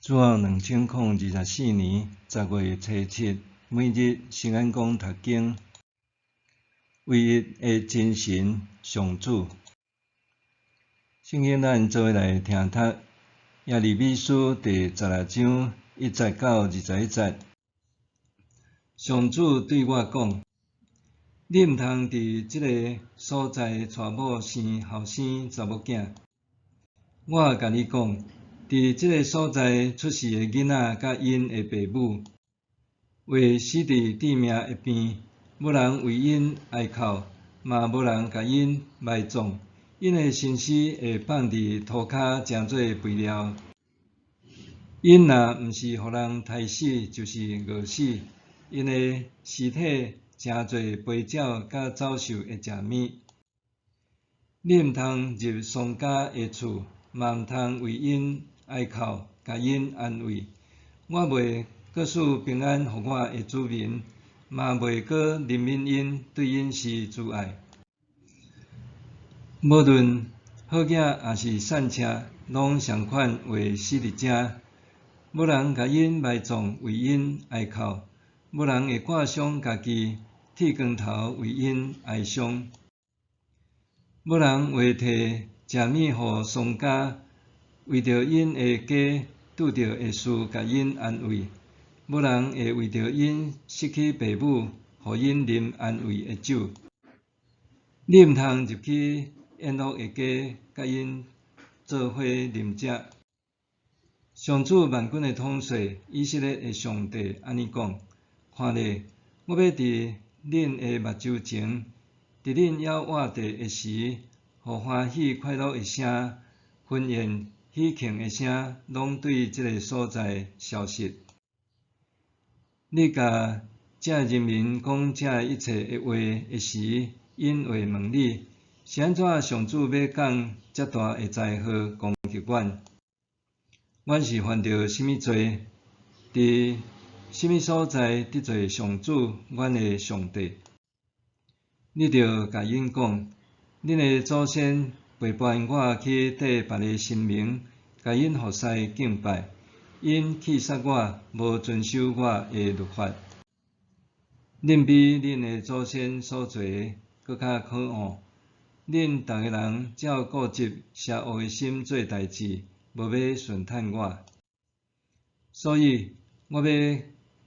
主后2024年10月初7，每日圣安宫读经，唯一的真神上主。圣经咱做伙来听读耶利米书第16章1节到21节。上主对我讲：你毋通伫即个所在娶某生后生查某囝。我甲你讲，伫即个所在出世的囡仔甲因的父母，会死伫致命的病，无人为因哀哭，嘛无人甲因埋葬。因的身尸会放伫涂骹，诚做肥料。因若毋是互人杀死，就是饿死。因的尸体诚做飞鸟甲走兽会食物。你毋通入丧家的厝，嘛毋通为因哀哭，甲因安慰。我袂告诉平安互我的子民，嘛袂阁怜悯因，对因是慈爱。无论好囝也是散车，拢相款会死伫遮。无人甲因埋葬，为因哀哭；无人会挂上家己，剃光头为因哀伤。无人会摕食物互丧家，为着因的家拄着的事，甲因安慰。无人会为着因失去父母，互因啉安慰的酒。你毋通入去宴乐的家，甲因做伙啉食。上主万军的统帅，以色列的上帝安尼讲：看咧，我要伫恁的目睭前，伫恁要活地的时，互欢喜快乐的声、婚宴喜庆的声，拢对即个所在消失。你甲这人民讲这一切的话的时，因会问你：是安怎上主要讲遮大的灾祸攻击阮？阮是犯着甚物罪？伫甚物所在得罪上主，阮的上帝？你着甲因讲：恁的祖先背叛我，去缀别个神明，甲因服侍敬拜，因气杀我，无遵守我的律法。恁比恁的祖先所做搁较可恶。恁逐个人照固执邪恶的心做代志，无要顺趁我。所以，我要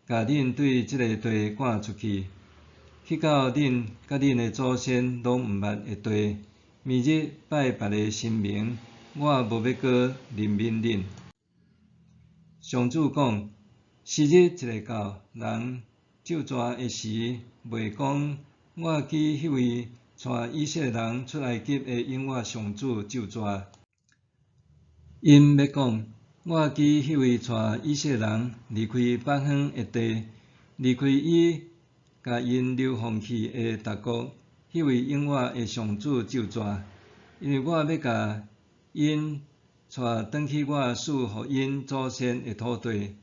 甲恁对即个地赶出去，去到恁甲恁的祖先拢毋捌的地，明日拜别个神明，我无要阁怜悯恁。上主讲：时日一个到，人咒詛的时，袂讲我记迄位带以色列人出埃及的永活上主咒詛，因要讲我记迄位带以色列人离开北方的地，离开伊甲因流放去的达国，迄位永活的上主咒詛，因为我要甲因带转去我赐互因祖先的土地。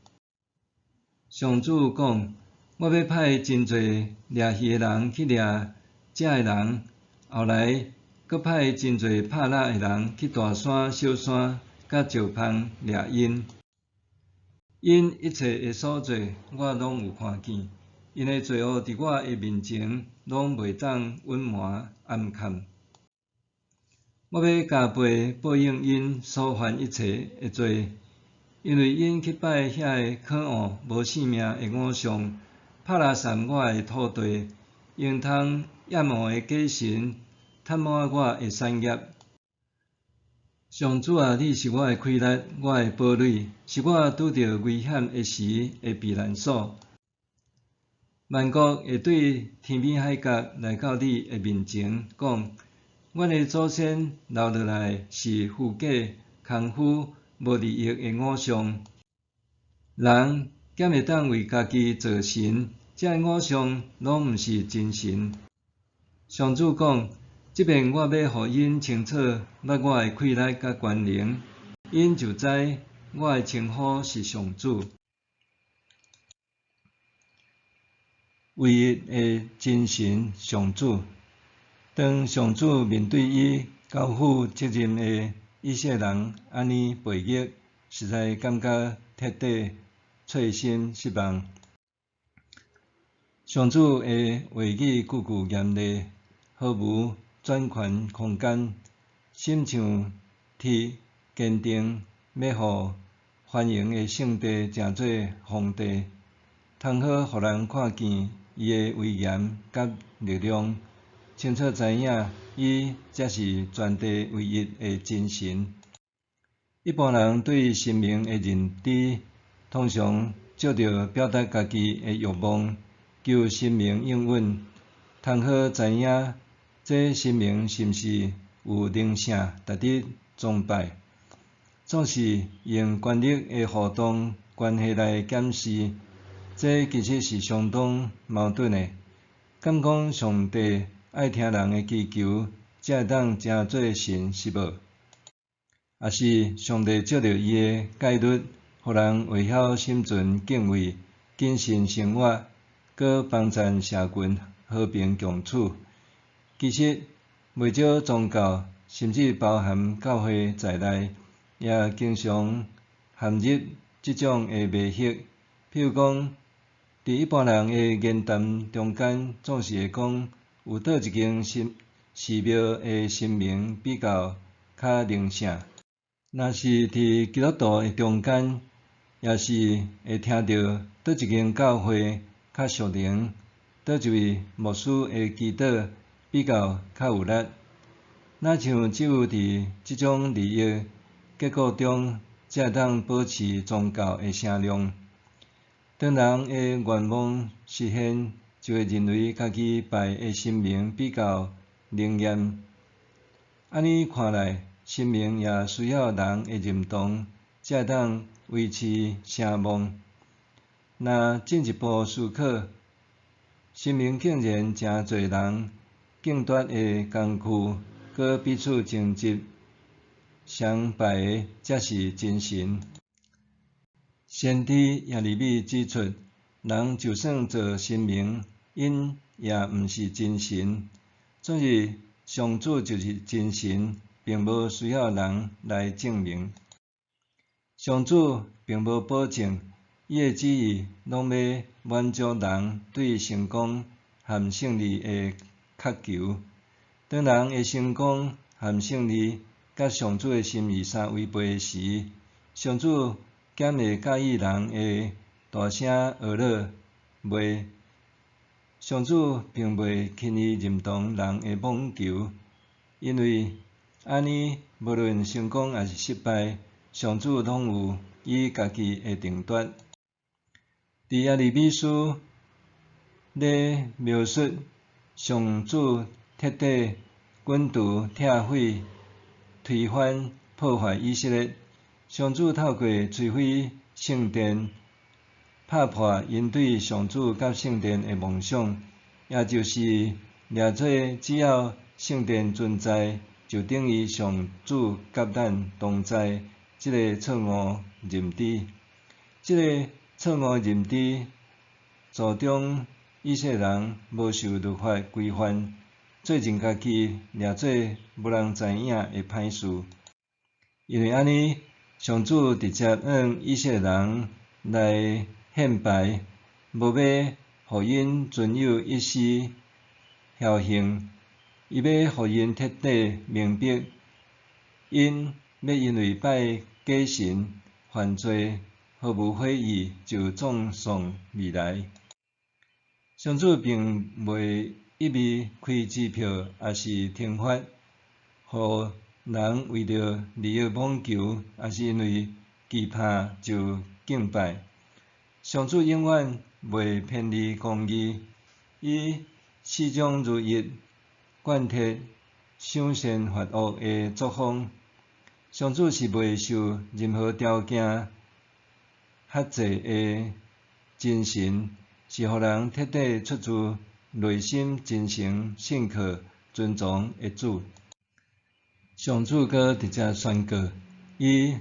上主讲：我要派真侪掠鱼的人去掠这的人，后来阁派真侪拍蜡的人去大山、小山甲石缝掠因。因一切的所做，我拢有看见。因的罪恶伫我的面前，拢袂当隐瞒暗藏。我要加倍报应因所犯一切的罪，因为因去拜遐个可恶无性命的偶像，拍拉散我的土地，用通厌恶的假神，贪满我的产业。上主啊，你是我的气力，我的堡垒，是我拄着危险的时的避难所。万国会对天边海角来到你的面前，讲：阮的祖先留落来是虚假、空虚、无利益的偶像。人竟会当为家己造神，这偶像拢毋是真神。上主讲：即便我要互因清楚捌我的气力甲权能，因就知我的称呼是上主。唯一的真神上主。当上主面对伊交付责任的以色列人安尼背逆实在感觉彻底碎心失望。上主的话语句句严厉，毫无转圜空间，心像铁坚定，要互欢迎的圣地成做皇帝，通好互人看见伊的威严甲力量，清楚知影伊才是全地唯一的真神。一般人对神明的认知，通常借着表达家己的欲望，求神明应允，通好知影这神明是毋是有灵性值得崇拜。总是用权力的互动关系来检视，这其实是相当矛盾的。敢讲上帝爱听人的祈求，才会当成做神是无？也是上帝借着伊的戒律，互人会晓心存敬畏、谨慎生活，搁帮助社群和平共处。其实，袂少宗教，甚至包含教会在内，也经常陷入即种的迷惑。譬如讲，伫一般人的言谈中间，总是会讲有倒一间寺庙的神明比较灵圣。若是伫基督徒的中间，也是会听到倒一间教会较属灵，倒一位牧师的祈祷比较有力。哪像只有伫即种利益结果中，才会当保持宗教的声量。当人的愿望实现，就会认为家己拜的神明比较灵验。安尼看来，神明也需要人的认同，才会当维持声望。若进一步思考，神明竟然诚侪人竞夺的工具，搁彼此争执，相拜的才是真神。先知耶利米指出，人就算做神明，因也毋是真神。总是上主就是真神，并无需要人来证明。上主并无保证，伊的旨意拢要满足人对成功和胜利的渴求。当人的成功和胜利甲上主的心意相违背时，上主减会介意人的大声呵恼，袂。上主并袂轻易认同人的妄求，因为安尼无论成功还是失败，上主拢有伊家己的定夺。伫耶利米书咧描述上主彻底滚除、拆毁、推翻、破坏以色列。上主透过摧毁圣殿，拍破因对上主甲圣殿的梦想，也就是掠做只要圣殿存在，就等于上主甲咱同在这个错误认知。这个错误认知助长以色列人无受律法规范，做尽家己掠做无人知影的歹事。因为安尼，上主直接让以色列人来献拜，无要互因存有一丝侥幸，伊要互因彻底明白，因要因为拜假神犯罪，毫无悔意就葬送未来。上主并袂一味开支票，也是惩罚，互人为着利益妄求，也是因为惧怕就敬拜。上主永远袂偏离公义，伊始终如一，贯彻赏善罚恶的作风。上主是袂受任何条件限制的真神，是互人彻底出自内心真诚信靠、尊重的主。上主阁直接宣告，伊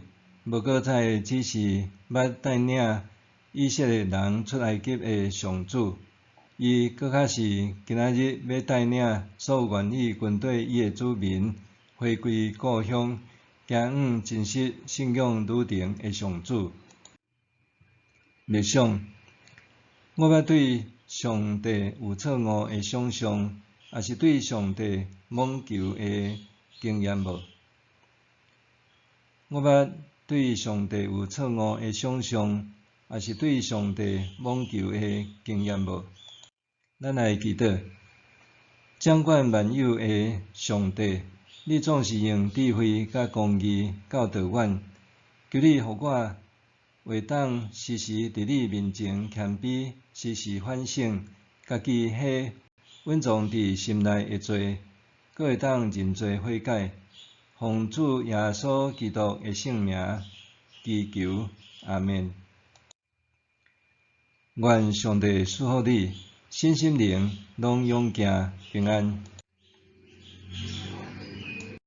无阁再只是捌带领以色列人出埃及的上主，伊搁较是今仔日要带领所有愿意跟对伊的子民回归故乡，行行往真实信仰旅程的上主。默想，我捌对上帝有错误的想象，还是对上帝妄求的经验无？我捌对上帝有错误的想象，还是对上帝妄求的经验无？咱来祈祷，掌管万有的上帝，你总是用智慧甲公义教导阮，求你互我会当时时伫你面前谦卑，时时反省家己迄稳藏伫心内的罪，阁会当认罪悔改，奉主耶稣基督的圣名祈求，阿们。愿上帝赐福你，身心灵拢勇健平安。